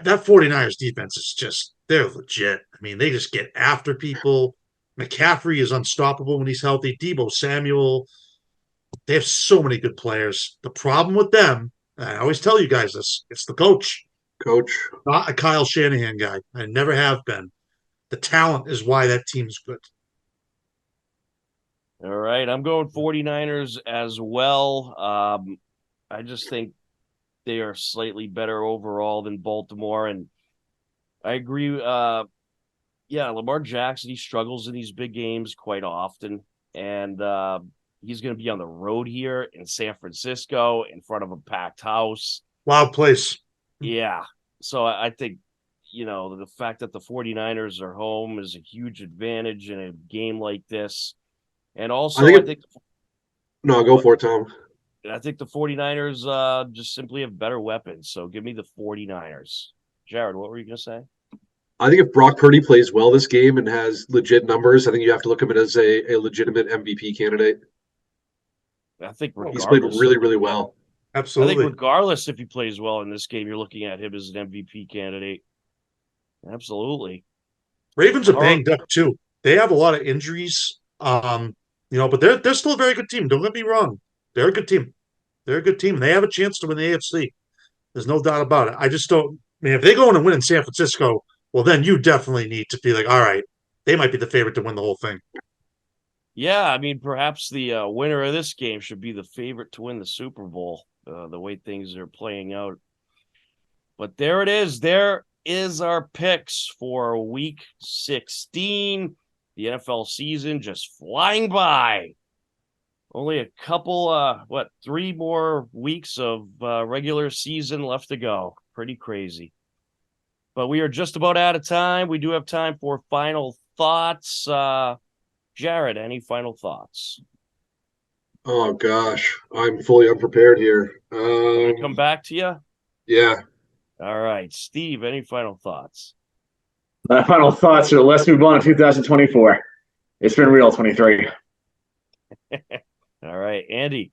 Speaker 7: That 49ers defense is just, they're legit. I mean, they just get after people. McCaffrey is unstoppable when he's healthy. Deebo Samuel. They have so many good players. The problem with them, and I always tell you guys this, it's the coach.
Speaker 8: Coach.
Speaker 7: Not a Kyle Shanahan guy. I never have been. The talent is why that team's good.
Speaker 6: All right, I'm going 49ers as well. I just think they are slightly better overall than Baltimore, and I agree. Yeah, Lamar Jackson, he struggles in these big games quite often, and he's going to be on the road here in San Francisco in front of a packed house.
Speaker 7: Wild place.
Speaker 6: Yeah, so I think, the fact that the 49ers are home is a huge advantage in a game like this. And also,
Speaker 8: No, go for it, Tom.
Speaker 6: I think the 49ers just simply have better weapons. So give me the 49ers. Jared, what were you going to say?
Speaker 8: I think if Brock Purdy plays well this game and has legit numbers, I think you have to look at him as a legitimate MVP candidate.
Speaker 6: I think
Speaker 8: he's played really, really well.
Speaker 7: Absolutely.
Speaker 6: I think regardless if he plays well in this game, you're looking at him as an MVP candidate. Absolutely.
Speaker 7: Ravens are banged up too. They have a lot of injuries. But they're still a very good team. Don't get me wrong. They're a good team. They're a good team. They have a chance to win the AFC. There's no doubt about it. I just don't. I mean, if they go in and win in San Francisco, well, then you definitely need to be like, all right, they might be the favorite to win the whole thing.
Speaker 6: Yeah, I mean, perhaps the winner of this game should be the favorite to win the Super Bowl, the way things are playing out. But there it is. There is our picks for Week 16. The NFL season just flying by. Only a couple, 3 more weeks of regular season left to go. Pretty crazy. But we are just about out of time. We do have time for final thoughts. Jared, any final thoughts?
Speaker 8: Oh, gosh. I'm fully unprepared here.
Speaker 6: I'm going to come back to you?
Speaker 8: Yeah.
Speaker 6: All right. Steve, any final thoughts?
Speaker 9: My final thoughts are let's move on to 2024. It's been real, 23.
Speaker 6: All right. Andy.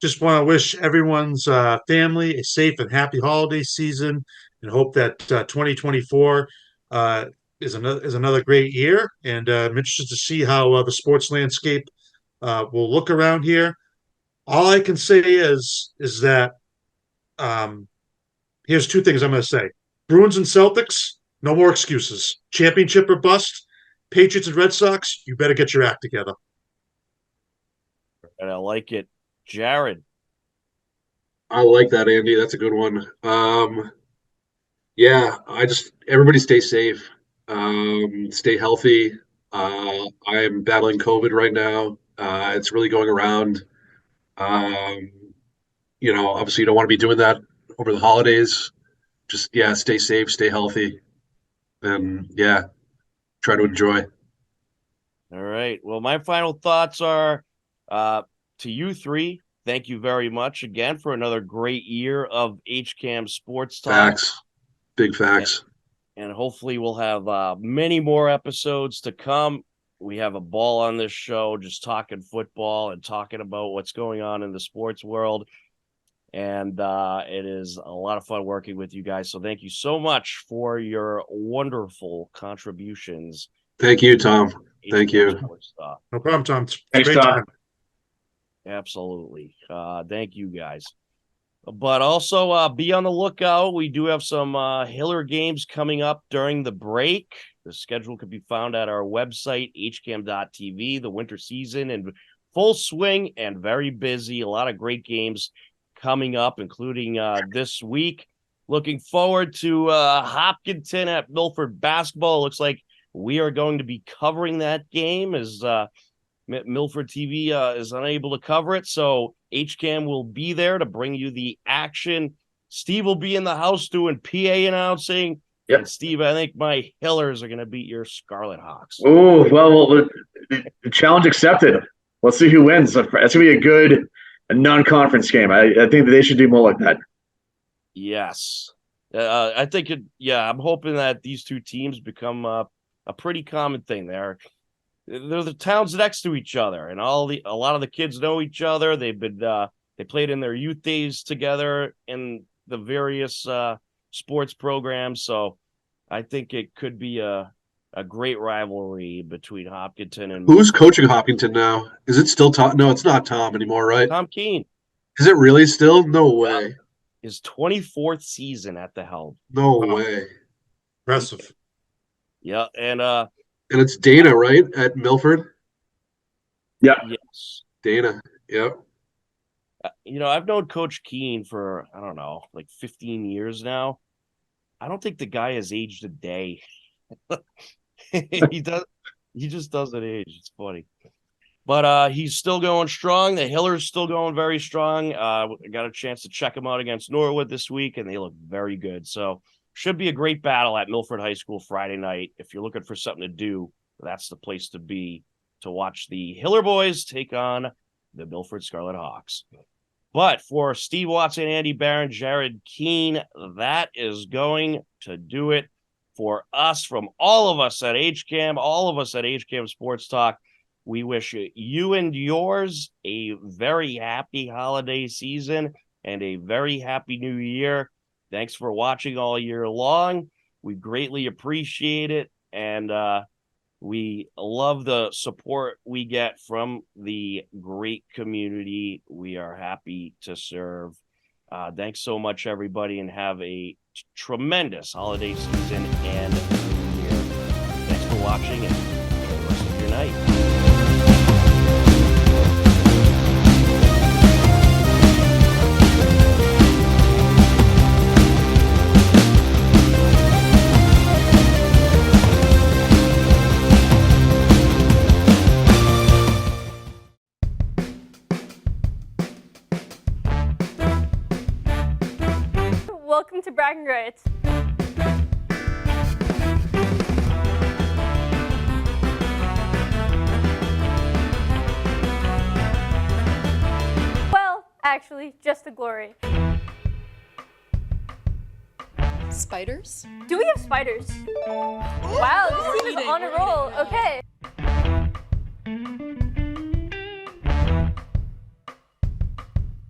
Speaker 7: Just want to wish everyone's family a safe and happy holiday season and hope that 2024 is another great year. And I'm interested to see how the sports landscape will look around here. All I can say is that here's 2 things I'm going to say. Bruins and Celtics, no more excuses. Championship or bust. Patriots and Red Sox, you better get your act together.
Speaker 6: And I like it. Jared.
Speaker 8: I like that, Andy. That's a good one. Everybody stay safe. Stay healthy. I am battling COVID right now. It's really going around. Obviously you don't want to be doing that over the holidays. Just, stay safe, stay healthy, and try to enjoy.
Speaker 6: All right. Well, my final thoughts are to you 3. Thank you very much again for another great year of HCAM Sports Talk.
Speaker 8: Facts. Big facts.
Speaker 6: And hopefully we'll have many more episodes to come. We have a ball on this show, just talking football and talking about what's going on in the sports world. And it is a lot of fun working with you guys. So thank you so much for your wonderful contributions.
Speaker 8: Thank you, Tom. Thank you.
Speaker 7: No problem, Tom.
Speaker 9: Thanks, Tom.
Speaker 6: Absolutely. Thank you guys. But also be on the lookout. We do have some Hiller games coming up during the break. The schedule can be found at our website, hcam.tv. The winter season in full swing and very busy. A lot of great games coming up, including this week. Looking forward to Hopkinton at Milford basketball. Looks like we are going to be covering that game as Milford TV is unable to cover it. So HCAM will be there to bring you the action. Steve will be in the house doing PA announcing.
Speaker 9: Yep.
Speaker 6: And Steve, I think my Hillers are going to beat your Scarlet Hawks.
Speaker 9: Oh, well, the challenge accepted. Let's see who wins. That's going to be a good non-conference game. I think that they should do more like that.
Speaker 6: Yes. I think I'm hoping that these 2 teams become a pretty common thing. They're the towns next to each other, and a lot of the kids know each other. They've been they played in their youth days together in the various sports programs. So I think it could be a great rivalry between Hopkinton and
Speaker 8: who's coaching Hopkinton now? Is it still Tom? No, it's not Tom anymore, right?
Speaker 6: Tom Keene.
Speaker 8: Is it really still? No way.
Speaker 6: His 24th season at the helm.
Speaker 8: No way.
Speaker 7: Impressive.
Speaker 6: Yeah, and
Speaker 8: it's Dana, right, at Milford?
Speaker 9: Yep.
Speaker 1: Yes.
Speaker 8: Dana. Yep.
Speaker 1: I've known Coach Keene for, I don't know, like 15 years now. I don't think the guy has aged a day. He just doesn't age. It's funny. But he's still going strong. The Hiller's still going very strong. I got a chance to check him out against Norwood this week, and they look very good. So should be a great battle at Milford High School Friday night. If you're looking for something to do, that's the place to be to watch the Hiller boys take on the Milford Scarlet Hawks. But for Steve Watson, Andy Barron, Jared Keene, that is going to do it for us, from all of us at HCAM, all of us at HCAM Sports Talk. We wish you and yours a very happy holiday season and a very happy new year. Thanks for watching all year long. We greatly appreciate it. And we love the support we get from the great community we are happy to serve. Thanks so much, everybody, and have a tremendous holiday season and new year. Thanks for watching, and enjoy the rest of your night.
Speaker 10: Welcome to Bragging Rights. Well, actually, just the glory.
Speaker 11: Spiders?
Speaker 10: Do we have spiders? Wow, this team is on a roll. Okay.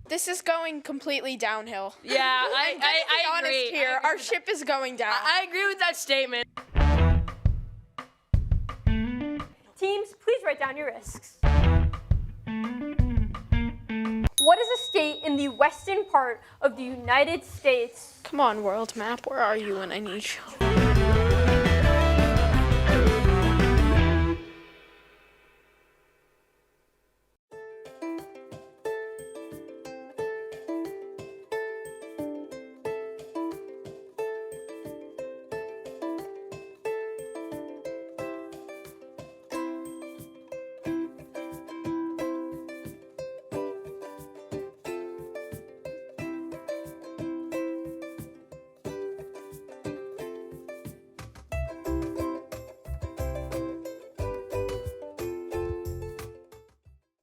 Speaker 11: This is going completely downhill.
Speaker 12: Yeah, I agree.
Speaker 11: Honest here, our ship is going down.
Speaker 12: I agree with that statement.
Speaker 10: Teams, please write down your risks. What is a state in the western part of the United States?
Speaker 11: Come on, world map, where are you when I need you?